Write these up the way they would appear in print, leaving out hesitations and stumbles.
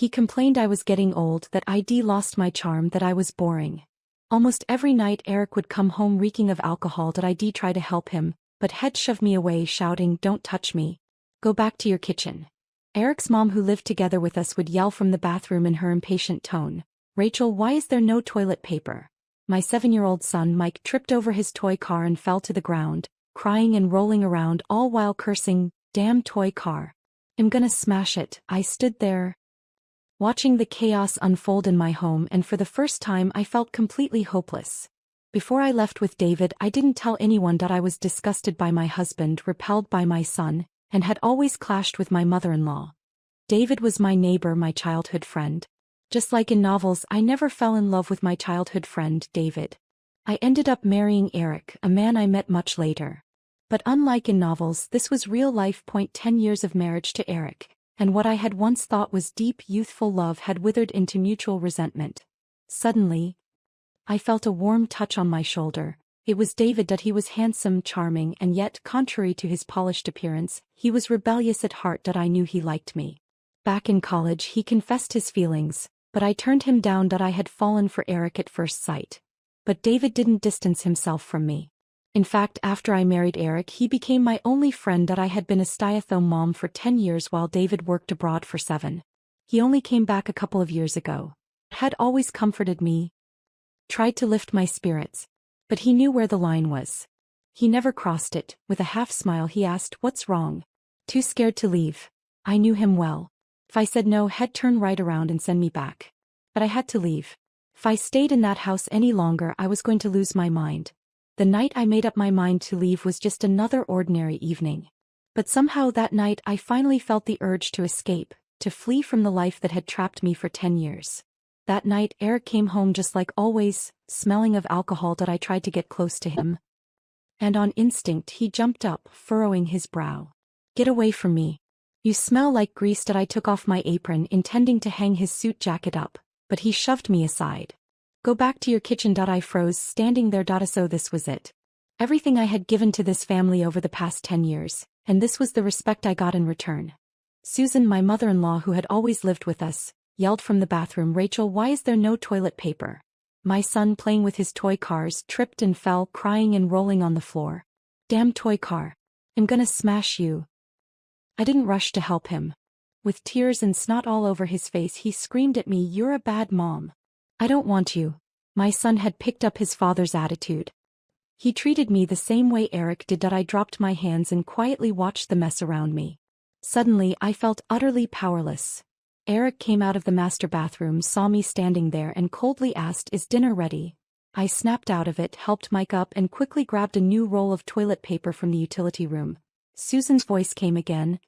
He complained I was getting old, that I'd lost my charm, that I was boring. Almost every night Eric would come home reeking of alcohol, that I'd try to help him, but he'd shove me away, shouting, "Don't touch me. Go back to your kitchen." Eric's mom, who lived together with us, would yell from the bathroom in her impatient tone, "Rachel, why is there no toilet paper?" My 7-year-old son Mike tripped over his toy car and fell to the ground, crying and rolling around, all while cursing, "Damn toy car. I'm gonna smash it." I stood there, watching the chaos unfold in my home, and for the first time I felt completely hopeless. Before I left with David, I didn't tell anyone that I was disgusted by my husband, repelled by my son, and had always clashed with my mother-in-law. David was my neighbor, my childhood friend. Just like in novels, I never fell in love with my childhood friend, David. I ended up marrying Eric, a man I met much later. But unlike in novels, this was real life. 10 years of marriage to Eric, and what I had once thought was deep, youthful love had withered into mutual resentment. Suddenly, I felt a warm touch on my shoulder. It was David. That he was handsome, charming, and yet, contrary to his polished appearance, he was rebellious at heart. That I knew he liked me. Back in college, he confessed his feelings, but I turned him down. That I had fallen for Eric at first sight. But David didn't distance himself from me. In fact, after I married Eric, he became my only friend. That I had been a stay-at-home mom for 10 years while David worked abroad for 7. He only came back a couple of years ago. Had always comforted me, tried to lift my spirits, but he knew where the line was. He never crossed it. With a half smile he asked, "What's wrong?" "Too scared to leave." I knew him well. If I said no, he'd turn right around and send me back. But I had to leave. If I stayed in that house any longer, I was going to lose my mind. The night I made up my mind to leave was just another ordinary evening. But somehow that night I finally felt the urge to escape, to flee from the life that had trapped me for 10 years. That night Eric came home just like always, smelling of alcohol. That I tried to get close to him, and on instinct he jumped up, furrowing his brow. "Get away from me. You smell like grease." That I took off my apron, intending to hang his suit jacket up, but he shoved me aside. "Go back to your kitchen." I froze, standing there. So this was it. Everything I had given to this family over the past 10 years, and this was the respect I got in return. Susan, my mother-in-law, who had always lived with us, yelled from the bathroom, "Rachel, why is there no toilet paper?" My son, playing with his toy cars, tripped and fell, crying and rolling on the floor. "Damn toy car. I'm gonna smash you." I didn't rush to help him. With tears and snot all over his face, he screamed at me, "You're a bad mom. I don't want you." My son had picked up his father's attitude. He treated me the same way Eric did. I dropped my hands and quietly watched the mess around me. Suddenly I felt utterly powerless. Eric came out of the master bathroom, saw me standing there, and coldly asked, "Is dinner ready?" I snapped out of it, helped Mike up, and quickly grabbed a new roll of toilet paper from the utility room. Susan's voice came again.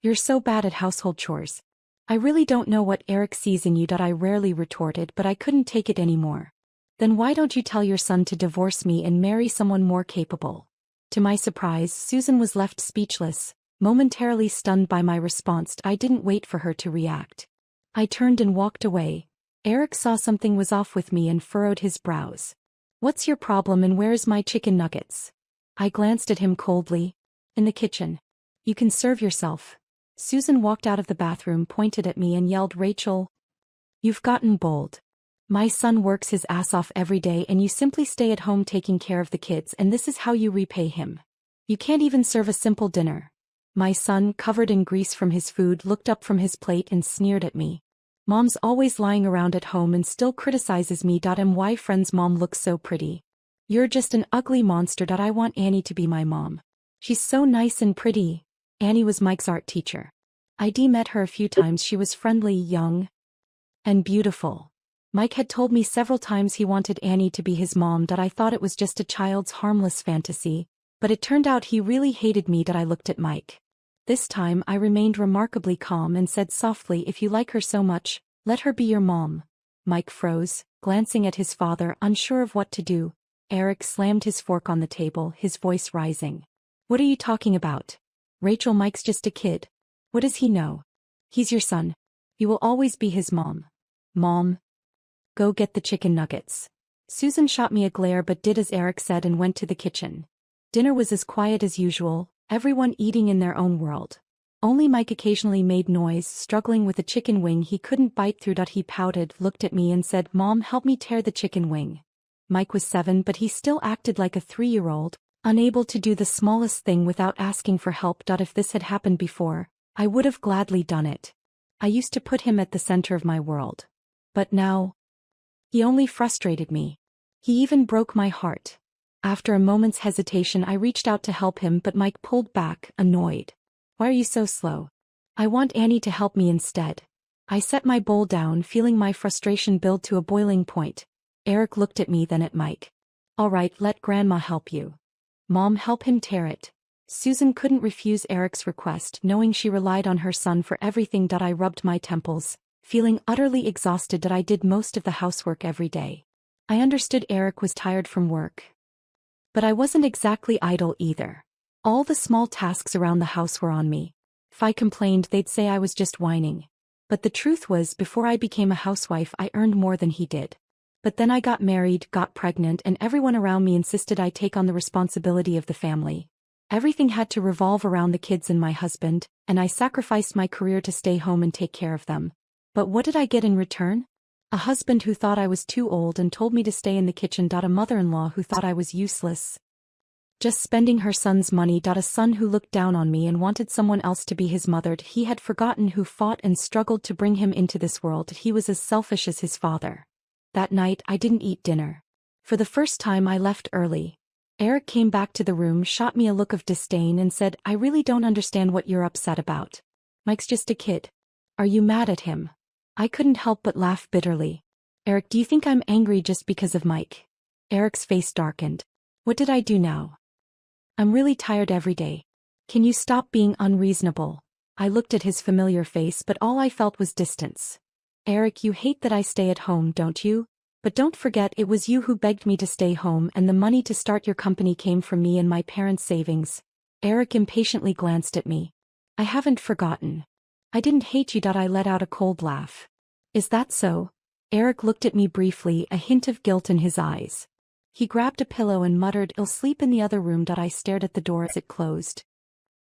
"You're so bad at household chores. I really don't know what Eric sees in you." I rarely retorted, but I couldn't take it anymore. "Then why don't you tell your son to divorce me and marry someone more capable?" To my surprise, Susan was left speechless, momentarily stunned by my response. I didn't wait for her to react. I turned and walked away. Eric saw something was off with me and furrowed his brows. "What's your problem, and where's my chicken nuggets?" I glanced at him coldly. "In the kitchen. You can serve yourself." Susan walked out of the bathroom, pointed at me, and yelled, "Rachel, you've gotten bold. My son works his ass off every day, and you simply stay at home taking care of the kids, and this is how you repay him. You can't even serve a simple dinner." My son, covered in grease from his food, looked up from his plate and sneered at me. "Mom's always lying around at home and still criticizes me. My friend's mom looks so pretty. You're just an ugly monster. I want Annie to be my mom. She's so nice and pretty." Annie was Mike's art teacher. I'd met her a few times. She was friendly, young, and beautiful. Mike had told me several times he wanted Annie to be his mom. I thought it was just a child's harmless fantasy, but it turned out he really hated me. I looked at Mike. This time I remained remarkably calm and said softly, "If you like her so much, let her be your mom." Mike froze, glancing at his father, unsure of what to do. Eric slammed his fork on the table, his voice rising. "What are you talking about? Rachel, Mike's just a kid. What does he know? He's your son. You will always be his mom." "Mom, go get the chicken nuggets." Susan shot me a glare but did as Eric said and went to the kitchen. Dinner was as quiet as usual, everyone eating in their own world. Only Mike occasionally made noise, struggling with a chicken wing he couldn't bite through. He pouted, looked at me and said, "Mom, help me tear the chicken wing." Mike was 7, but he still acted like a 3-year-old, unable to do the smallest thing without asking for help. If this had happened before, I would have gladly done it. I used to put him at the center of my world. But now, he only frustrated me. He even broke my heart. After a moment's hesitation, I reached out to help him, but Mike pulled back, annoyed. "Why are you so slow? I want Annie to help me instead." I set my bowl down, feeling my frustration build to a boiling point. Eric looked at me, then at Mike. "All right, let Grandma help you. Mom, help him tear it." Susan couldn't refuse Eric's request, knowing she relied on her son for everything. I rubbed my temples, feeling utterly exhausted. I did most of the housework every day. I understood Eric was tired from work. But I wasn't exactly idle either. All the small tasks around the house were on me. If I complained, they'd say I was just whining. But the truth was, before I became a housewife, I earned more than he did. But then I got married, got pregnant, and everyone around me insisted I take on the responsibility of the family. Everything had to revolve around the kids and my husband, and I sacrificed my career to stay home and take care of them. But what did I get in return? A husband who thought I was too old and told me to stay in the kitchen. A mother-in-law who thought I was useless, just spending her son's money. A son who looked down on me and wanted someone else to be his mother. He had forgotten who fought and struggled to bring him into this world. He was as selfish as his father. That night, I didn't eat dinner. For the first time, I left early. Eric came back to the room, shot me a look of disdain and said, "I really don't understand what you're upset about. Mike's just a kid. Are you mad at him?" I couldn't help but laugh bitterly. "Eric, do you think I'm angry just because of Mike?" Eric's face darkened. "What did I do now? I'm really tired every day. Can you stop being unreasonable?" I looked at his familiar face, but all I felt was distance. "Eric, you hate that I stay at home, don't you? But don't forget, it was you who begged me to stay home, and the money to start your company came from me and my parents' savings." Eric impatiently glanced at me. "I haven't forgotten. I didn't hate you." I let out a cold laugh. "Is that so?" Eric looked at me briefly, a hint of guilt in his eyes. He grabbed a pillow and muttered, "I'll sleep in the other room." I stared at the door as it closed.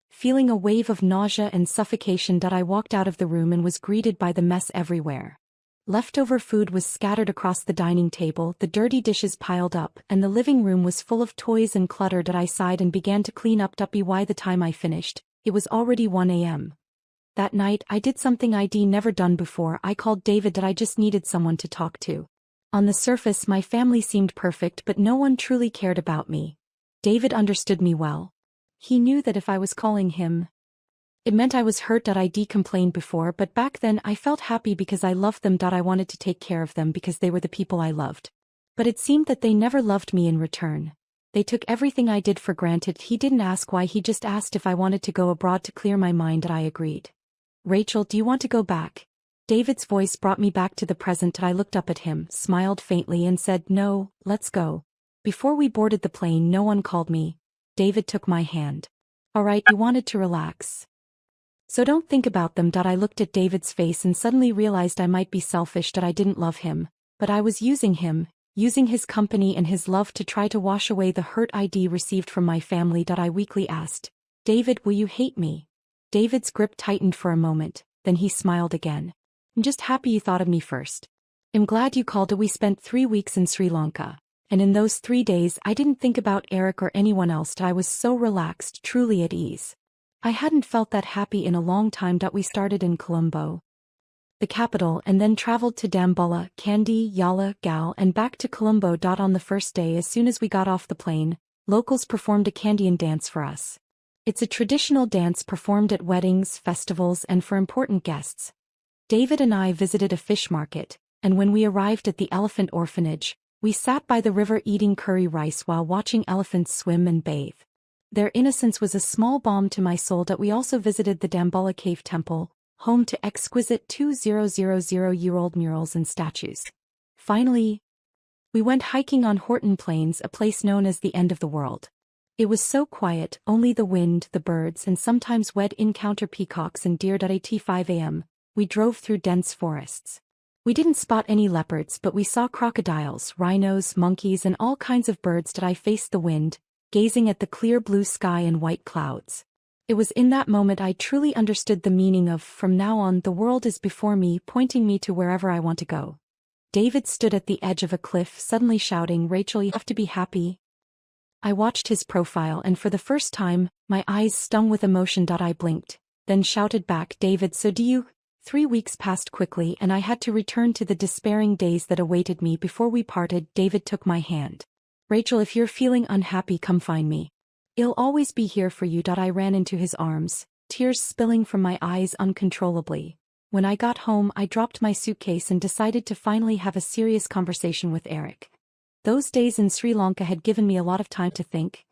Feeling a wave of nausea and suffocation, I walked out of the room and was greeted by the mess everywhere. Leftover food was scattered across the dining table, the dirty dishes piled up, and the living room was full of toys and clutter. I sighed and began to clean up. By the time I finished, it was already 1 a.m. That night, I did something I'd never done before. I called David. I just needed someone to talk to. On the surface, my family seemed perfect, but no one truly cared about me. David understood me well. He knew that if I was calling him, it meant I was hurt. I'd complained before, but back then I felt happy because I loved them. I wanted to take care of them because they were the people I loved. But it seemed that they never loved me in return. They took everything I did for granted. He didn't ask why, he just asked if I wanted to go abroad to clear my mind. I agreed. "Rachel, do you want to go back?" David's voice brought me back to the present. I looked up at him, smiled faintly and said, "No, let's go." Before we boarded the plane, no one called me. David took my hand. "All right, you wanted to relax, so don't think about them." I looked at David's face and suddenly realized I might be selfish. I didn't love him, but I was using him, using his company and his love to try to wash away the hurt I'd received from my family. I weakly asked, "David, will you hate me?" David's grip tightened for a moment, then he smiled again. "I'm just happy you thought of me first. I'm glad you called." We spent 3 weeks in Sri Lanka, and in those 3 days I didn't think about Eric or anyone else. I was so relaxed, truly at ease. I hadn't felt that happy in a long time. We started in Colombo, the capital, and then traveled to Dambulla, Kandy, Yala, Gal, and back to Colombo. On the first day, as soon as we got off the plane, locals performed a Kandian dance for us. It's a traditional dance performed at weddings, festivals, and for important guests. David and I visited a fish market, and when we arrived at the elephant orphanage, we sat by the river eating curry rice while watching elephants swim and bathe. Their innocence was a small balm to my soul. We also visited the Dambulla Cave Temple, home to exquisite 2000-year-old murals and statues. Finally, we went hiking on Horton Plains, a place known as the end of the world. It was so quiet, only the wind, the birds, and sometimes we'd encounter peacocks and deer. At 5 a.m., we drove through dense forests. We didn't spot any leopards, but we saw crocodiles, rhinos, monkeys, and all kinds of birds. I faced the wind, gazing at the clear blue sky and white clouds. It was in that moment I truly understood the meaning of "from now on the world is before me, pointing me to wherever I want to go." David stood at the edge of a cliff, suddenly shouting, "Rachel, you have to be happy." I watched his profile and for the first time, my eyes stung with emotion. I blinked, then shouted back, "David, so do you?" 3 weeks passed quickly and I had to return to the despairing days that awaited me. Before we parted, David took my hand. "Rachel, if you're feeling unhappy, come find me. I'll always be here for you." I ran into his arms, tears spilling from my eyes uncontrollably. When I got home, I dropped my suitcase and decided to finally have a serious conversation with Eric. Those days in Sri Lanka had given me a lot of time to think.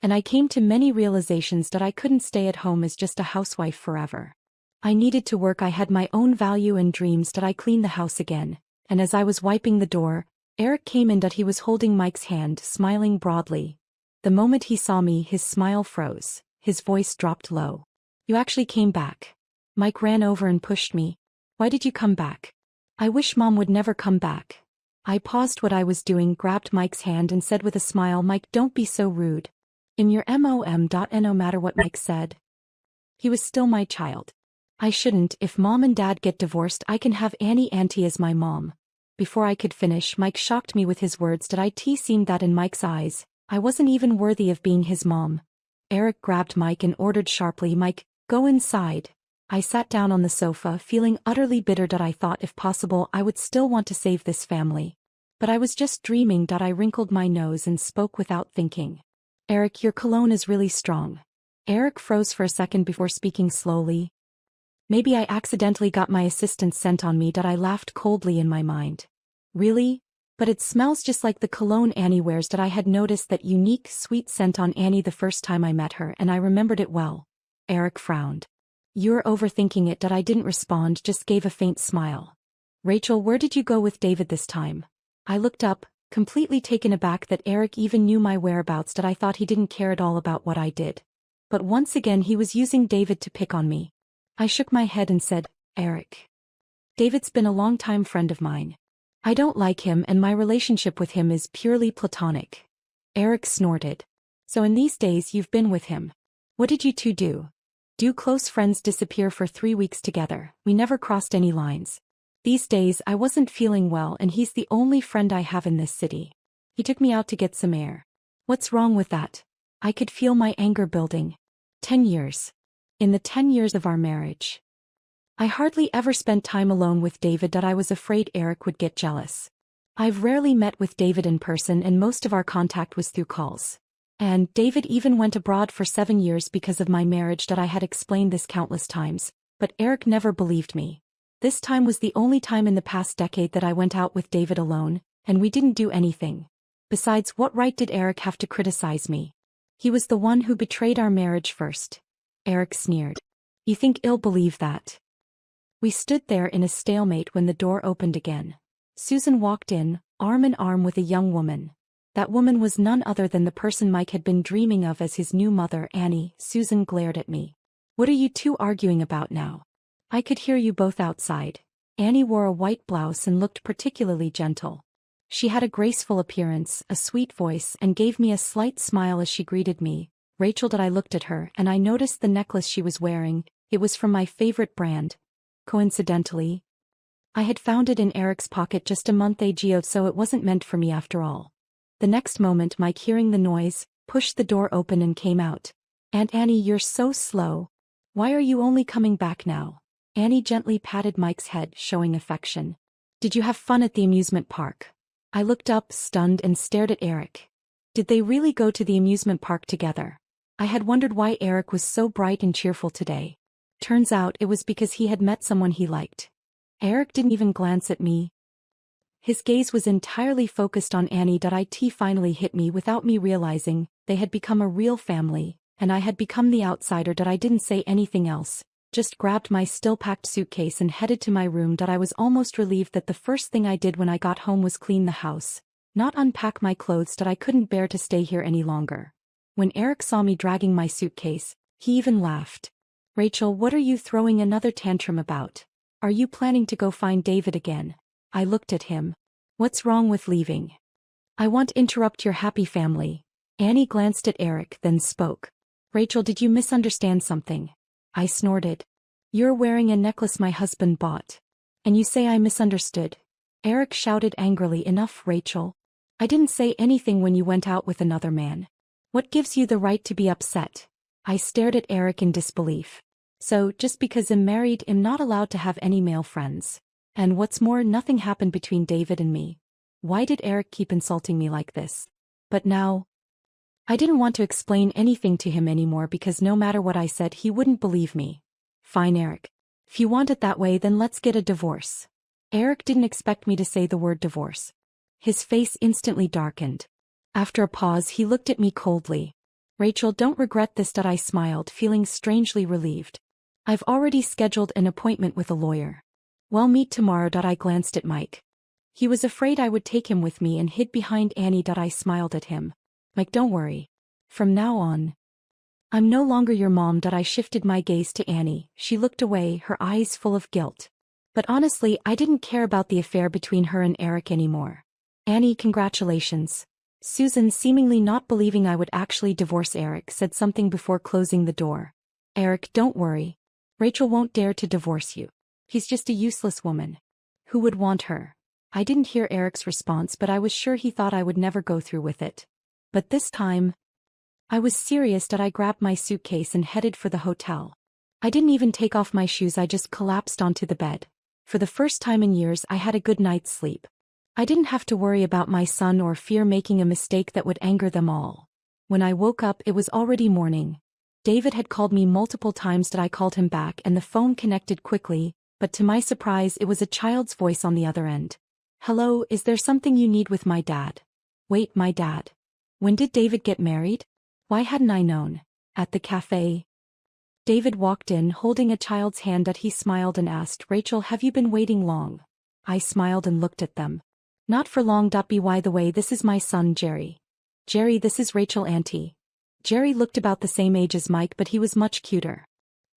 And I came to many realizations that I couldn't stay at home as just a housewife forever. I needed to work. I had my own value and dreams. I cleaned the house again, and as I was wiping the door, Eric came in. He was holding Mike's hand, smiling broadly. The moment he saw me, his smile froze, his voice dropped low. "You actually came back." Mike ran over and pushed me. "Why did you come back?" "I wish Mom would never come back." I paused what I was doing, grabbed Mike's hand and said with a smile, "Mike, don't be so rude. In your mom. No matter what Mike said, he was still my child. I shouldn't. If Mom and Dad get divorced, I can have Auntie as my mom." Before I could finish, Mike shocked me with his words. It seemed that in Mike's eyes, I wasn't even worthy of being his mom. Eric grabbed Mike and ordered sharply, "Mike, go inside." I sat down on the sofa, feeling utterly bitter. I thought if possible I would still want to save this family. But I was just dreaming. I wrinkled my nose and spoke without thinking. "Eric, your cologne is really strong." Eric froze for a second before speaking slowly. "Maybe I accidentally got my assistant's scent on me." I laughed coldly in my mind. "Really? But it smells just like the cologne Annie wears." I had noticed that unique, sweet scent on Annie the first time I met her, and I remembered it well. Eric frowned. "You're overthinking it." I didn't respond, just gave a faint smile. "Rachel, where did you go with David this time?" I looked up, completely taken aback that Eric even knew my whereabouts. I thought he didn't care at all about what I did. But once again he was using David to pick on me. I shook my head and said, "Eric. David's been a long-time friend of mine. I don't like him and my relationship with him is purely platonic." Eric snorted. "So in these days you've been with him. What did you two do?" "Do close friends disappear for 3 weeks together? We never crossed any lines. These days I wasn't feeling well and he's the only friend I have in this city. He took me out to get some air." "What's wrong with that?" I could feel my anger building. 10 years. In the 10 years of our marriage, I hardly ever spent time alone with David. I was afraid Eric would get jealous. I've rarely met with David in person and most of our contact was through calls. And David even went abroad for 7 years because of my marriage. I had explained this countless times, but Eric never believed me. This time was the only time in the past decade that I went out with David alone, and we didn't do anything. Besides, what right did Eric have to criticize me? He was the one who betrayed our marriage first. Eric sneered. "You think I'll believe that?" We stood there in a stalemate when the door opened again. Susan walked in, arm in arm with a young woman. That woman was none other than the person Mike had been dreaming of as his new mother, Annie. Susan glared at me. "What are you two arguing about now? I could hear you both outside." Annie wore a white blouse and looked particularly gentle. She had a graceful appearance, a sweet voice, and gave me a slight smile as she greeted me. "Rachel." I looked at her, and I noticed the necklace she was wearing. It was from my favorite brand. Coincidentally, I had found it in Eric's pocket just a month ago, so it wasn't meant for me after all. The next moment Mike, hearing the noise, pushed the door open and came out. "Aunt Annie, you're so slow. Why are you only coming back now?" Annie gently patted Mike's head, showing affection. "Did you have fun at the amusement park?" I looked up, stunned, and stared at Eric. Did they really go to the amusement park together? I had wondered why Eric was so bright and cheerful today. Turns out it was because he had met someone he liked. Eric didn't even glance at me. His gaze was entirely focused on Annie. It finally hit me without me realizing. They had become a real family, and I had become the outsider. I didn't say anything else, just grabbed my still-packed suitcase and headed to my room. I was almost relieved that the first thing I did when I got home was clean the house, not unpack my clothes. I couldn't bear to stay here any longer. When Eric saw me dragging my suitcase, he even laughed. "Rachel, what are you throwing another tantrum about? Are you planning to go find David again?" I looked at him. "What's wrong with leaving?" "I won't interrupt your happy family." Annie glanced at Eric, then spoke. Rachel, did you misunderstand something? I snorted. You're wearing a necklace my husband bought. And you say I misunderstood? Eric shouted angrily. Enough, Rachel. I didn't say anything when you went out with another man. What gives you the right to be upset? I stared at Eric in disbelief. So, just because I'm married, I'm not allowed to have any male friends. And what's more, nothing happened between David and me. Why did Eric keep insulting me like this? But now, I didn't want to explain anything to him anymore because no matter what I said he wouldn't believe me. Fine, Eric. If you want it that way, then let's get a divorce. Eric didn't expect me to say the word divorce. His face instantly darkened. After a pause he looked at me coldly. Rachel, don't regret this. I smiled, feeling strangely relieved. I've already scheduled an appointment with a lawyer. Well, meet tomorrow. I glanced at Mike. He was afraid I would take him with me and hid behind Annie. I smiled at him. Mike, don't worry. From now on, I'm no longer your mom. I shifted my gaze to Annie. She looked away, her eyes full of guilt. But honestly, I didn't care about the affair between her and Eric anymore. Annie, congratulations. Susan, seemingly not believing I would actually divorce Eric, said something before closing the door. Eric, don't worry. Rachel won't dare to divorce you. He's just a useless woman. Who would want her? I didn't hear Eric's response, but I was sure he thought I would never go through with it. But this time, I was serious. I grabbed my suitcase and headed for the hotel. I didn't even take off my shoes. I just collapsed onto the bed. For the first time in years, I had a good night's sleep. I didn't have to worry about my son or fear making a mistake that would anger them all. When I woke up, it was already morning. David had called me multiple times. I called him back and the phone connected quickly, but to my surprise it was a child's voice on the other end. Hello, is there something you need with my dad? Wait, my dad? When did David get married? Why hadn't I known? At the cafe. David walked in holding a child's hand. He smiled and asked, Rachel, have you been waiting long? I smiled and looked at them. Not for long. By the way, this is my son Jerry. Jerry, this is Rachel auntie. Jerry looked about the same age as Mike, but he was much cuter.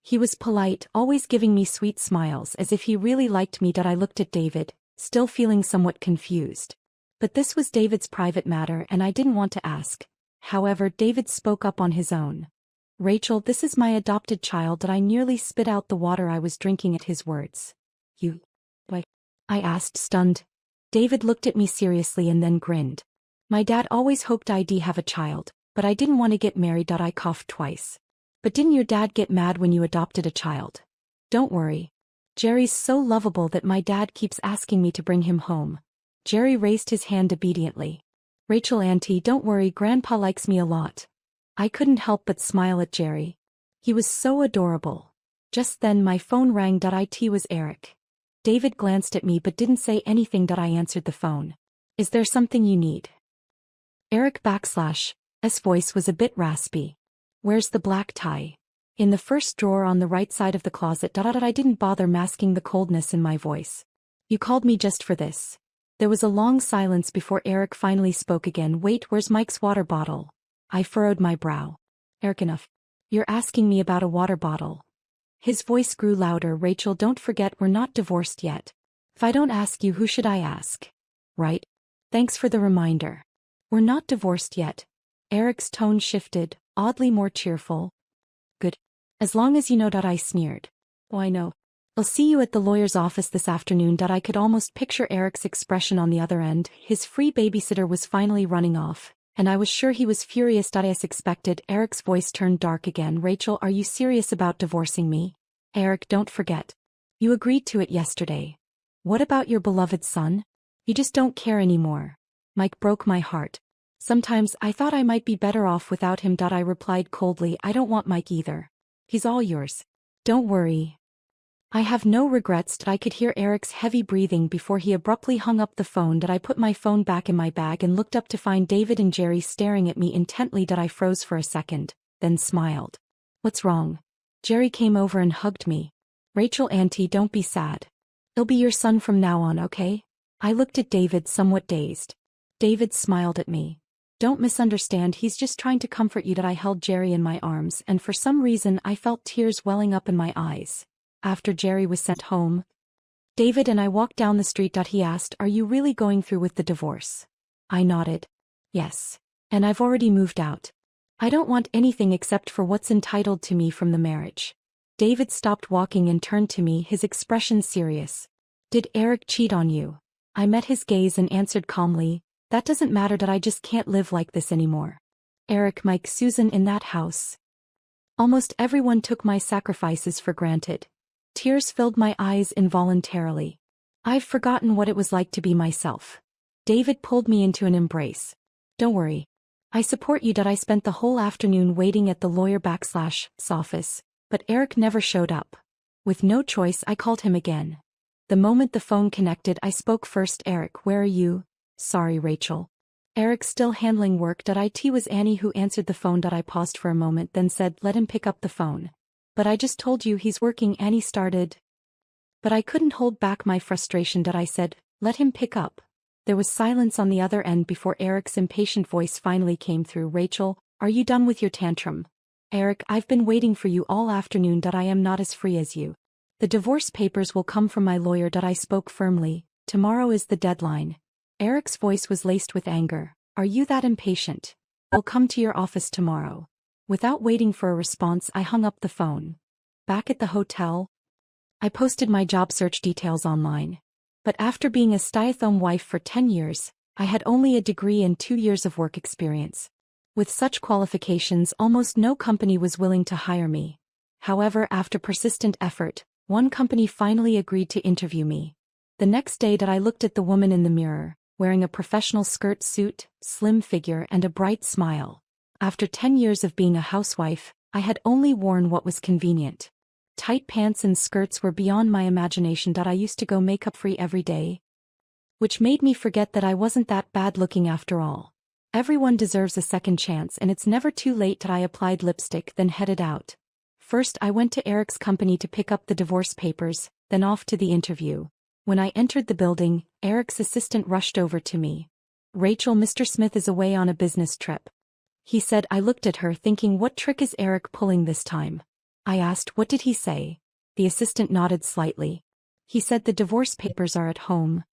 He was polite, always giving me sweet smiles as if he really liked me. I looked at David, still feeling somewhat confused. But this was David's private matter and I didn't want to ask. However, David spoke up on his own. Rachel, this is my adopted child. I nearly spit out the water I was drinking at his words. You? What? I asked, stunned. David looked at me seriously and then grinned. My dad always hoped I'd have a child, but I didn't want to get married. I coughed twice. But didn't your dad get mad when you adopted a child? Don't worry. Jerry's so lovable that my dad keeps asking me to bring him home. Jerry raised his hand obediently. Rachel auntie, don't worry, Grandpa likes me a lot. I couldn't help but smile at Jerry. He was so adorable. Just then my phone rang. It was Eric. David glanced at me but didn't say anything. I answered the phone. Is there something you need? Eric /S voice was a bit raspy. Where's the black tie? In the first drawer on the right side of the closet. I didn't bother masking the coldness in my voice. You called me just for this. There was a long silence before Eric finally spoke again. Wait, where's Mike's water bottle? I furrowed my brow. Eric, enough. You're asking me about a water bottle. His voice grew louder. Rachel, don't forget we're not divorced yet. If I don't ask you, who should I ask? Right? Thanks for the reminder. We're not divorced yet. Eric's tone shifted, oddly more cheerful. Good. As long as you know. I sneered. Oh, I know. I'll see you at the lawyer's office this afternoon. I could almost picture Eric's expression on the other end. His free babysitter was finally running off, and I was sure he was furious. As expected, Eric's voice turned dark again. Rachel, are you serious about divorcing me? Eric, don't forget. You agreed to it yesterday. What about your beloved son? You just don't care anymore. Mike broke my heart. Sometimes I thought I might be better off without him. I replied coldly, I don't want Mike either. He's all yours. Don't worry. I have no regrets. I could hear Eric's heavy breathing before he abruptly hung up the phone. I put my phone back in my bag and looked up to find David and Jerry staring at me intently. I froze for a second, then smiled. What's wrong? Jerry came over and hugged me. Rachel auntie, don't be sad. He'll be your son from now on, okay? I looked at David, somewhat dazed. David smiled at me. Don't misunderstand, he's just trying to comfort you. I held Jerry in my arms and for some reason I felt tears welling up in my eyes. After Jerry was sent home, David and I walked down the street. He asked, are you really going through with the divorce? I nodded. Yes. And I've already moved out. I don't want anything except for what's entitled to me from the marriage. David stopped walking and turned to me, his expression serious. Did Eric cheat on you? I met his gaze and answered calmly, that doesn't matter, that I just can't live like this anymore. Eric, Mike, Susan, in that house. Almost everyone took my sacrifices for granted. Tears filled my eyes involuntarily. I've forgotten what it was like to be myself. David pulled me into an embrace. Don't worry. I support you. I spent the whole afternoon waiting at the lawyer/'s office, but Eric never showed up. With no choice, I called him again. The moment the phone connected, I spoke first. Eric, where are you? Sorry, Rachel. Eric still handling work. It was Annie who answered the phone. I paused for a moment, then said, let him pick up the phone. But I just told you he's working. Annie started. But I couldn't hold back my frustration. I said, let him pick up. There was silence on the other end before Eric's impatient voice finally came through. Rachel, are you done with your tantrum? Eric, I've been waiting for you all afternoon. I am not as free as you. The divorce papers will come from my lawyer. I spoke firmly. Tomorrow is the deadline. Eric's voice was laced with anger. Are you that impatient? I'll come to your office tomorrow. Without waiting for a response, I hung up the phone. Back at the hotel, I posted my job search details online. But after being a stay-at-home wife for 10 years, I had only a degree and 2 years of work experience. With such qualifications, almost no company was willing to hire me. However, after persistent effort, one company finally agreed to interview me. The next day I looked at the woman in the mirror, wearing a professional skirt suit, slim figure, and a bright smile. After 10 years of being a housewife, I had only worn what was convenient. Tight pants and skirts were beyond my imagination. I used to go makeup-free every day, which made me forget that I wasn't that bad-looking after all. Everyone deserves a second chance, and it's never too late. I applied lipstick, then headed out. First I went to Eric's company to pick up the divorce papers, then off to the interview. When I entered the building, Eric's assistant rushed over to me. Rachel, Mr. Smith is away on a business trip. He said. I looked at her thinking, what trick is Eric pulling this time? I asked, what did he say? The assistant nodded slightly. He said the divorce papers are at home.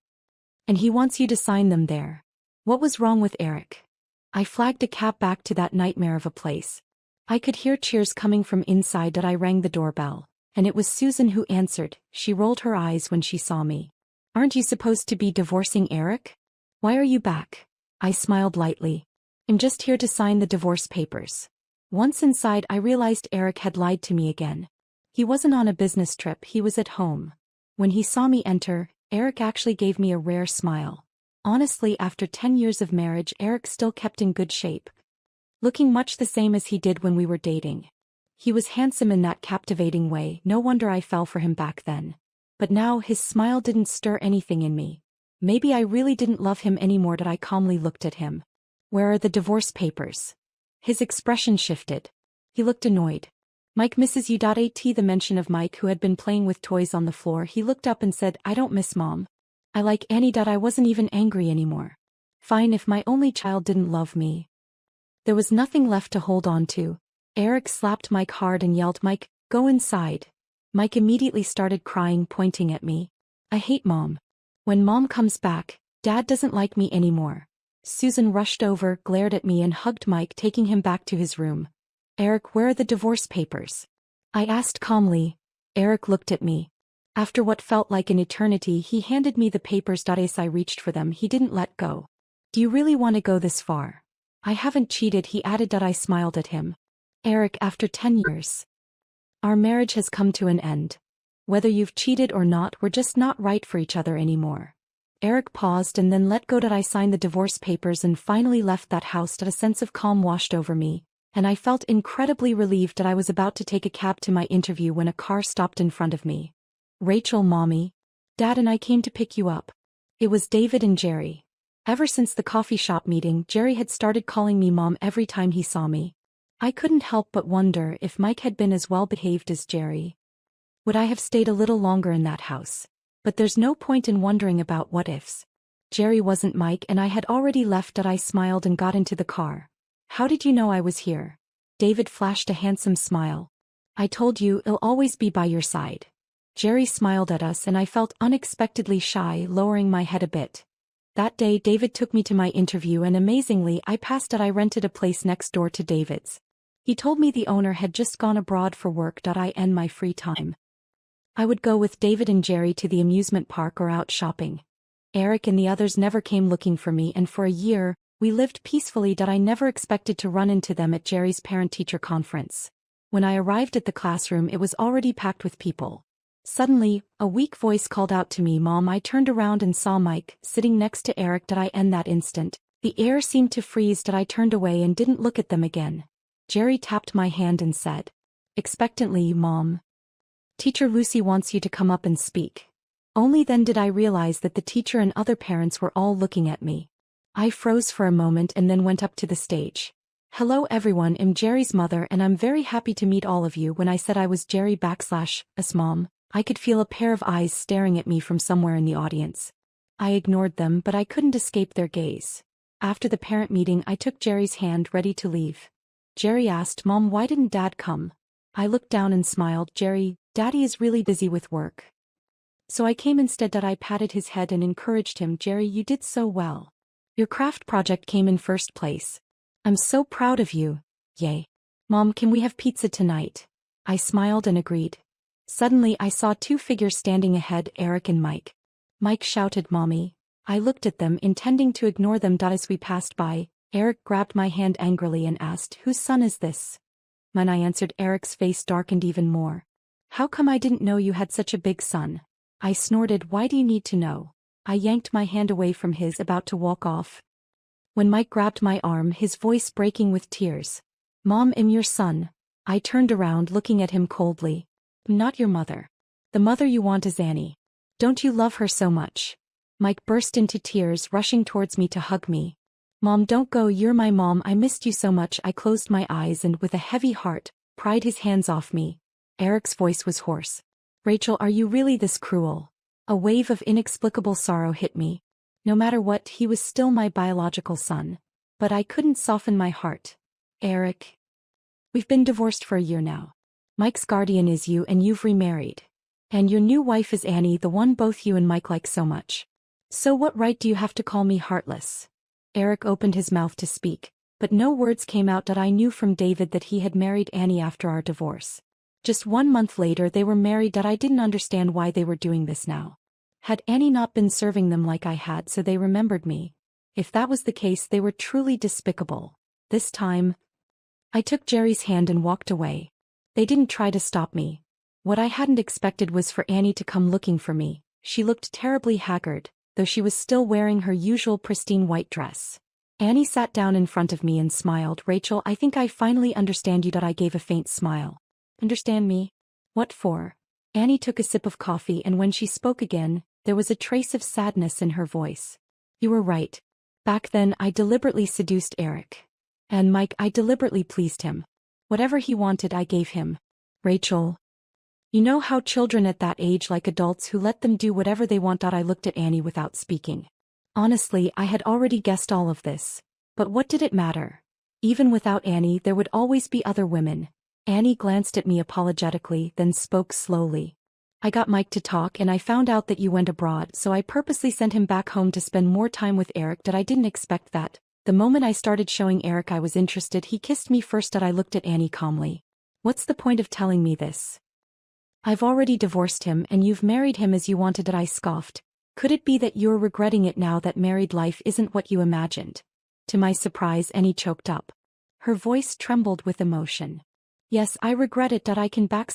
And he wants you to sign them there. What was wrong with Eric? I flagged a cab back to that nightmare of a place. I could hear cheers coming from inside. I rang the doorbell, and it was Susan who answered. She rolled her eyes when she saw me. Aren't you supposed to be divorcing Eric? Why are you back? I smiled lightly. I'm just here to sign the divorce papers. Once inside, I realized Eric had lied to me again. He wasn't on a business trip, he was at home. When he saw me enter, Eric actually gave me a rare smile. Honestly, after 10 years of marriage, Eric still kept in good shape. Looking much the same as he did when we were dating. He was handsome in that captivating way, no wonder I fell for him back then. But now his smile didn't stir anything in me. Maybe I really didn't love him anymore. I calmly looked at him. Where are the divorce papers? His expression shifted. He looked annoyed. Mike misses you. At the mention of Mike, who had been playing with toys on the floor, he looked up and said, I don't miss Mom. I like Annie. I wasn't even angry anymore. Fine, if my only child didn't love me. There was nothing left to hold on to. Eric slapped Mike hard and yelled, Mike, go inside. Mike immediately started crying, pointing at me. I hate Mom. When Mom comes back, Dad doesn't like me anymore. Susan rushed over, glared at me and hugged Mike, taking him back to his room. Eric, where are the divorce papers? I asked calmly. Eric looked at me. After what felt like an eternity, he handed me the papers. As I reached for them, he didn't let go. Do you really want to go this far? I haven't cheated, he added. I smiled at him. Eric, after 10 years. Our marriage has come to an end. Whether you've cheated or not, we're just not right for each other anymore. Eric paused and then let go. I signed the divorce papers and finally left that house. A sense of calm washed over me, and I felt incredibly relieved. I was about to take a cab to my interview when a car stopped in front of me. Rachel, Mommy. Dad and I came to pick you up. It was David and Jerry. Ever since the coffee shop meeting, Jerry had started calling me Mom every time he saw me. I couldn't help but wonder if Mike had been as well behaved as Jerry. Would I have stayed a little longer in that house? But there's no point in wondering about what-ifs. Jerry wasn't Mike and I had already left. I smiled and got into the car. How did you know I was here? David flashed a handsome smile. I told you, I'll always be by your side. Jerry smiled at us and I felt unexpectedly shy, lowering my head a bit. That day David took me to my interview and amazingly I passed it. I rented a place next door to David's. He told me the owner had just gone abroad for work. I end my free time. I would go with David and Jerry to the amusement park or out shopping. Eric and the others never came looking for me, and for a year, we lived peacefully. I never expected to run into them at Jerry's parent-teacher conference. When I arrived at the classroom, it was already packed with people. Suddenly, a weak voice called out to me, "Mom." I turned around and saw Mike, sitting next to Eric. I end that instant. The air seemed to freeze. I turned away and didn't look at them again. Jerry tapped my hand and said, expectantly, "Mom, Teacher Lucy wants you to come up and speak." Only then did I realize that the teacher and other parents were all looking at me. I froze for a moment and then went up to the stage. "Hello everyone, I'm Jerry's mother and I'm very happy to meet all of you." When I said I was Jerry/us mom, I could feel a pair of eyes staring at me from somewhere in the audience. I ignored them, but I couldn't escape their gaze. After the parent meeting, I took Jerry's hand, ready to leave. Jerry asked, "Mom, why didn't Dad come?" I looked down and smiled. "Jerry, Daddy is really busy with work. So I came instead." I patted his head and encouraged him. "Jerry, you did so well. Your craft project came in first place. I'm so proud of you. Yay. Mom, can we have pizza tonight?" I smiled and agreed. Suddenly I saw two figures standing ahead, Eric and Mike. Mike shouted, "Mommy." I looked at them, intending to ignore them. As we passed by, Eric grabbed my hand angrily and asked, "Whose son is this?" When I answered, Eric's face darkened even more. "How come I didn't know you had such a big son?" I snorted, "Why do you need to know?" I yanked my hand away from his, about to walk off, when Mike grabbed my arm, his voice breaking with tears. "Mom, I'm your son." I turned around, looking at him coldly. "I'm not your mother. The mother you want is Annie. Don't you love her so much?" Mike burst into tears, rushing towards me to hug me. "Mom, don't go, you're my mom. I missed you so much." I closed my eyes and, with a heavy heart, pried his hands off me. Eric's voice was hoarse. "Rachel, are you really this cruel?" A wave of inexplicable sorrow hit me. No matter what, he was still my biological son. But I couldn't soften my heart. "Eric, we've been divorced for a year now. Mike's guardian is you and you've remarried. And your new wife is Annie, the one both you and Mike like so much. So what right do you have to call me heartless?" Eric opened his mouth to speak, but no words came out. I knew from David that he had married Annie after our divorce. Just 1 month later they were married. I didn't understand why they were doing this now. Had Annie not been serving them like I had, so they remembered me? If that was the case, they were truly despicable. This time, I took Jerry's hand and walked away. They didn't try to stop me. What I hadn't expected was for Annie to come looking for me. She looked terribly haggard, though she was still wearing her usual pristine white dress. Annie sat down in front of me and smiled. "Rachel, I think I finally understand you." I gave a faint smile. "Understand me? What for?" Annie took a sip of coffee, and when she spoke again, there was a trace of sadness in her voice. "You were right. Back then I deliberately seduced Eric. And Mike, I deliberately pleased him. Whatever he wanted I gave him. Rachel, you know how children at that age like adults who let them do whatever they want." I looked at Annie without speaking. Honestly, I had already guessed all of this. But what did it matter? Even without Annie, there would always be other women. Annie glanced at me apologetically, then spoke slowly. "I got Mike to talk and I found out that you went abroad, so I purposely sent him back home to spend more time with Eric. I didn't expect that. The moment I started showing Eric I was interested, he kissed me first." I looked at Annie calmly. "What's the point of telling me this? I've already divorced him and you've married him as you wanted." I scoffed. "Could it be that you're regretting it now that married life isn't what you imagined?" To my surprise, Annie choked up. Her voice trembled with emotion. "Yes, I regret it. I can /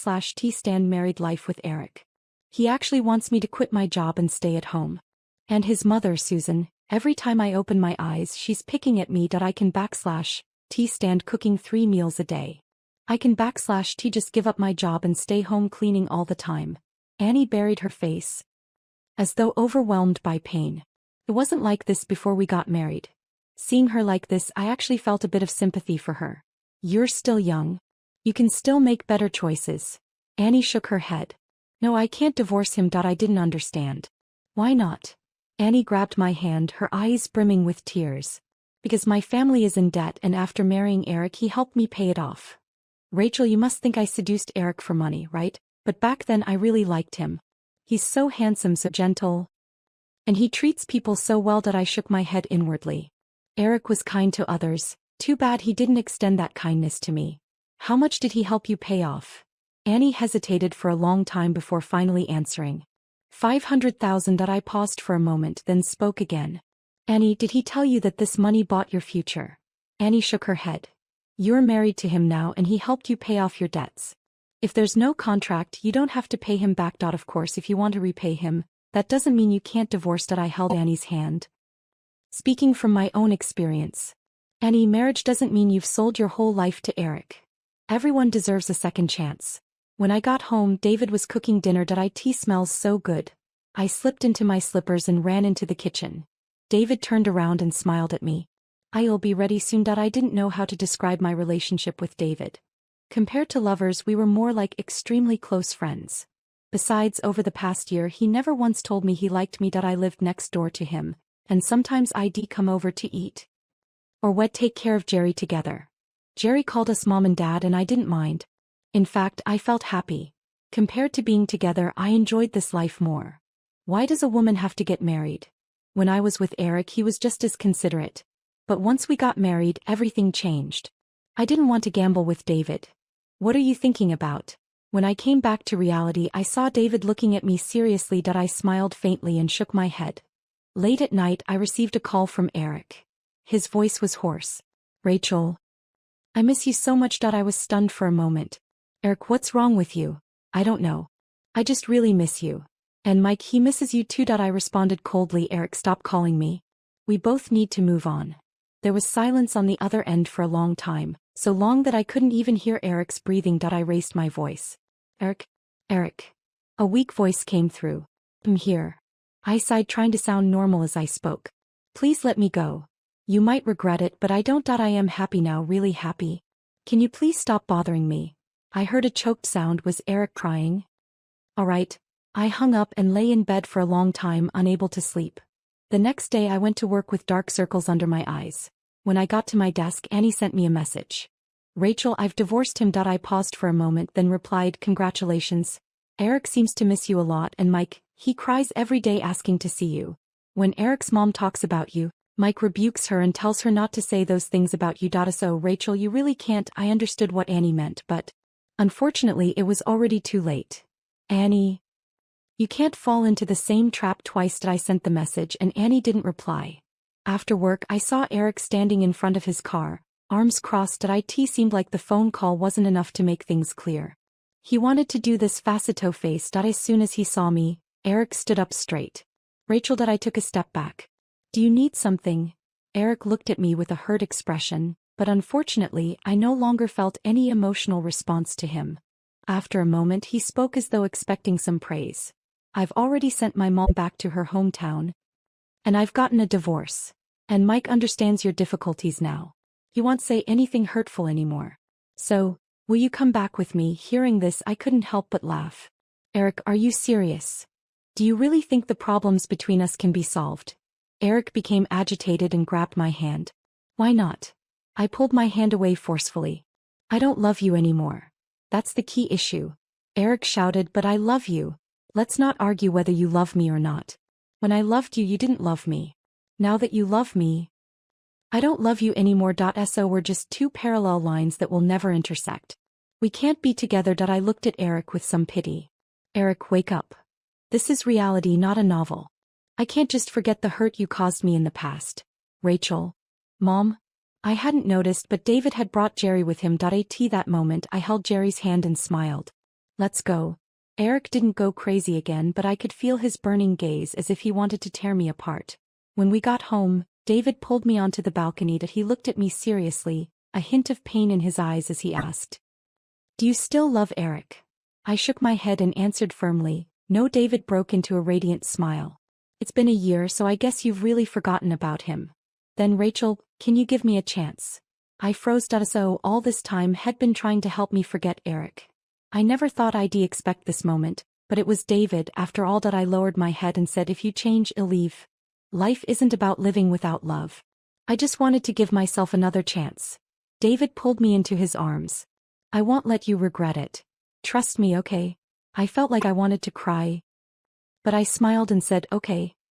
stand married life with Eric. He actually wants me to quit my job and stay at home. And his mother, Susan, every time I open my eyes she's picking at me. I can / stand cooking 3 meals a day. I can / just give up my job and stay home cleaning all the time." Annie buried her face, as though overwhelmed by pain. "It wasn't like this before we got married." Seeing her like this, I actually felt a bit of sympathy for her. "You're still young. You can still make better choices." Annie shook her head. "No, I can't divorce him." I didn't understand. "Why not?" Annie grabbed my hand, her eyes brimming with tears. "Because my family is in debt and after marrying Eric he helped me pay it off." "Rachel, you must think I seduced Eric for money, right? But back then I really liked him. He's so handsome, so gentle. And he treats people so well that I shook my head inwardly. Eric was kind to others, too bad he didn't extend that kindness to me. How much did he help you pay off? Annie hesitated for a long time before finally answering. 500,000. I paused for a moment then spoke again. Annie, did he tell you that this money bought your future? Annie shook her head. You're married to him now and he helped you pay off your debts. If there's no contract, you don't have to pay him back. Of course, if you want to repay him, that doesn't mean you can't divorce. I held Annie's hand. Speaking from my own experience. Annie, marriage doesn't mean you've sold your whole life to Eric. Everyone deserves a second chance. When I got home, David was cooking dinner. It smells so good. I slipped into my slippers and ran into the kitchen. David turned around and smiled at me. I'll be ready soon. I didn't know how to describe my relationship with David. Compared to lovers, we were more like extremely close friends. Besides, over the past year, he never once told me he liked me. I lived next door to him, and sometimes I'd come over to eat. Or we'd take care of Jerry together. Jerry called us mom and dad and I didn't mind. In fact, I felt happy. Compared to being together, I enjoyed this life more. Why does a woman have to get married? When I was with Eric, he was just as considerate. But once we got married, everything changed. I didn't want to gamble with David. What are you thinking about? When I came back to reality, I saw David looking at me seriously. I smiled faintly and shook my head. Late at night, I received a call from Eric. His voice was hoarse. Rachel. I miss you so much. I was stunned for a moment. Eric, what's wrong with you? I don't know. I just really miss you. And Mike, he misses you too. I responded coldly. Eric, stop calling me. We both need to move on. There was silence on the other end for a long time, so long that I couldn't even hear Eric's breathing. I raised my voice. Eric? Eric. A weak voice came through. I'm here. I sighed, trying to sound normal as I spoke. Please let me go. You might regret it, but I don't. I am happy now, really happy. Can you please stop bothering me? I heard a choked sound. Was Eric crying? All right. I hung up and lay in bed for a long time, unable to sleep. The next day I went to work with dark circles under my eyes. When I got to my desk, Annie sent me a message. Rachel, I've divorced him. I paused for a moment then replied, congratulations. Eric seems to miss you a lot, and Mike, he cries every day asking to see you. When Eric's mom talks about you, Mike rebukes her and tells her not to say those things about you. So Rachel, you really can't. I understood what Annie meant, but unfortunately it was already too late. Annie. You can't fall into the same trap twice. I sent the message and Annie didn't reply. After work I saw Eric standing in front of his car, arms crossed. It seemed like the phone call wasn't enough to make things clear. He wanted to do this facetto face. As soon as he saw me, Eric stood up straight. Rachel, I took a step back. Do you need something? Eric looked at me with a hurt expression, but unfortunately I no longer felt any emotional response to him. After a moment he spoke as though expecting some praise. I've already sent my mom back to her hometown. And I've gotten a divorce. And Mike understands your difficulties now. He won't say anything hurtful anymore. So, will you come back with me? Hearing this I couldn't help but laugh. Eric, are you serious? Do you really think the problems between us can be solved? Eric became agitated and grabbed my hand. Why not? I pulled my hand away forcefully. I don't love you anymore. That's the key issue. Eric shouted, but I love you. Let's not argue whether you love me or not. When I loved you, you didn't love me. Now that you love me, I don't love you anymore. So we're just two parallel lines that will never intersect. We can't be together. I looked at Eric with some pity. Eric, wake up. This is reality, not a novel. I can't just forget the hurt you caused me in the past. Rachel. Mom? I hadn't noticed, but David had brought Jerry with him. At that moment I held Jerry's hand and smiled. Let's go. Eric didn't go crazy again, but I could feel his burning gaze as if he wanted to tear me apart. When we got home, David pulled me onto the balcony. He looked at me seriously, a hint of pain in his eyes as he asked, do you still love Eric? I shook my head and answered firmly, no. David broke into a radiant smile. It's been a year, so I guess you've really forgotten about him. Then Rachel, can you give me a chance? I froze. So all this time had been trying to help me forget Eric. I never thought I'd expect this moment, but it was David after all. I lowered my head and said, if you change, I'll leave. Life isn't about living without love. I just wanted to give myself another chance. David pulled me into his arms. I won't let you regret it. Trust me, okay? I felt like I wanted to cry, but I smiled and said, okay.